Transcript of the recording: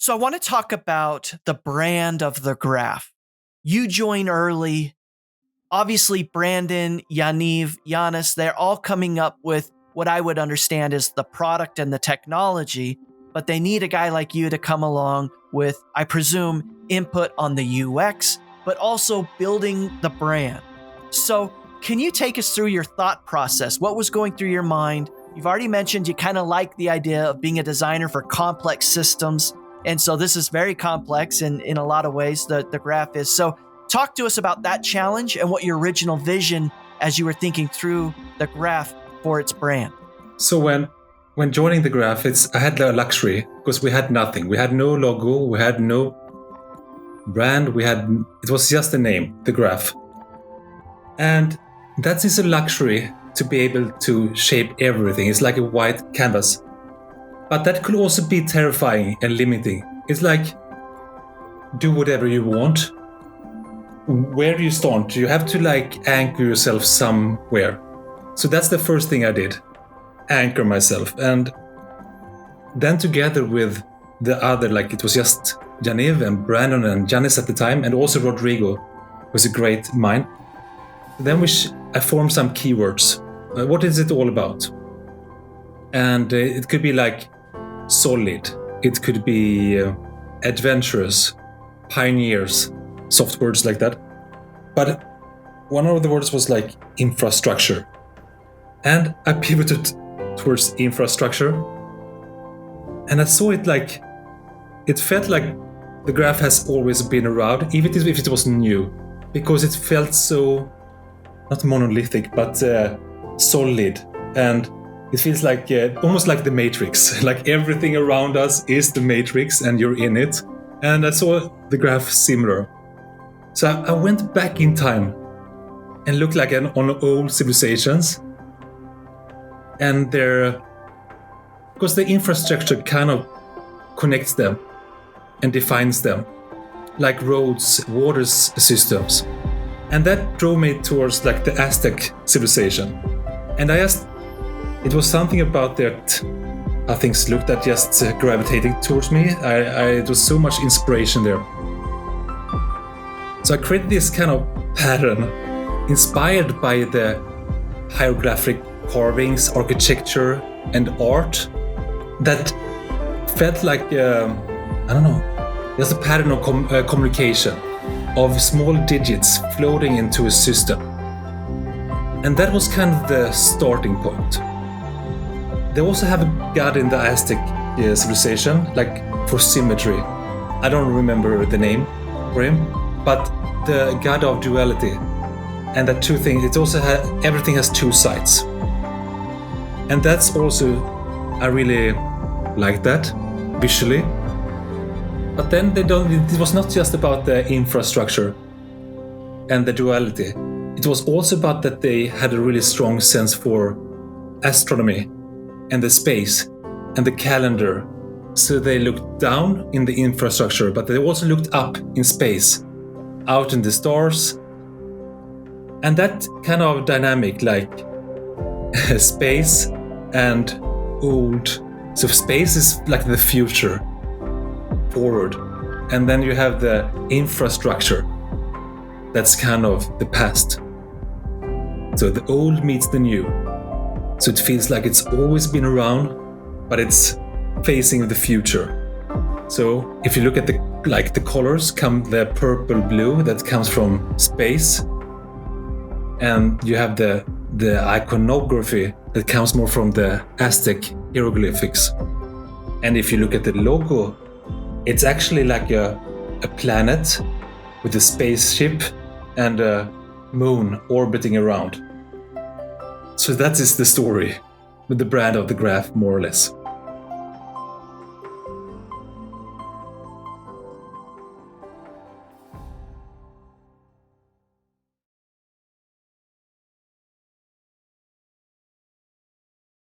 So I want to talk about the brand of the graph. You join early. Obviously, Brandon, Yaniv, Giannis, they're all coming up with what I would understand is the product and the technology, but they need a guy like you to come along with, I presume, input on the UX, but also building the brand. So can you take us through your thought process? What was going through your mind? You've already mentioned you kind of like the idea of being a designer for complex systems. And so this is very complex in a lot of ways, the graph is. So talk to us about that challenge and what your original vision as you were thinking through the graph for its brand. So when joining the graph, I had the luxury because we had nothing. We had no logo, we had no brand, it was just a name, the graph. And that is a luxury to be able to shape everything. It's like a white canvas. But that could also be terrifying and limiting. It's like, do whatever you want. Where do you start? You have to anchor yourself somewhere. So that's the first thing I did. Anchor myself. And then together with the other, it was just Yaniv and Brandon and Janice at the time, and also Rodrigo was a great mind. Then I formed some keywords. What is it all about? And it could be solid. It could be adventurous, pioneers, soft words like that. But one of the words was infrastructure. And I pivoted towards infrastructure. And I saw it it felt like the graph has always been around, even if it was new, because it felt so, not monolithic, but solid. And it feels almost like the Matrix. Everything around us is the Matrix and you're in it. And I saw the graph similar. So I went back in time and looked on old civilizations. And because the infrastructure kind of connects them and defines them, like roads, water systems. And that drove me towards the Aztec civilization. And it was something about that how things looked that just gravitating towards me. It was so much inspiration there. So I created this kind of pattern inspired by the hieroglyphic carvings, architecture, and art that felt just a pattern of communication of small digits floating into a system. And that was kind of the starting point. They also have a god in the Aztec civilization, for symmetry. I don't remember the name for him, but the god of duality. And the two things, it also everything has two sides. And that's also, I really like that visually. But then it was not just about the infrastructure and the duality. It was also about that they had a really strong sense for astronomy and the space and the calendar. So they looked down in the infrastructure, but they also looked up in space, out in the stars. And that kind of dynamic, space and old. So space is the future, forward. And then you have the infrastructure. That's kind of the past. So the old meets the new. So it feels like it's always been around, but it's facing the future. So if you look at the colors, come the purple blue that comes from space, and you have the iconography that comes more from the Aztec hieroglyphics. And if you look at the logo, it's actually a planet with a spaceship and a moon orbiting around. So that is the story with the brand of the graph, more or less.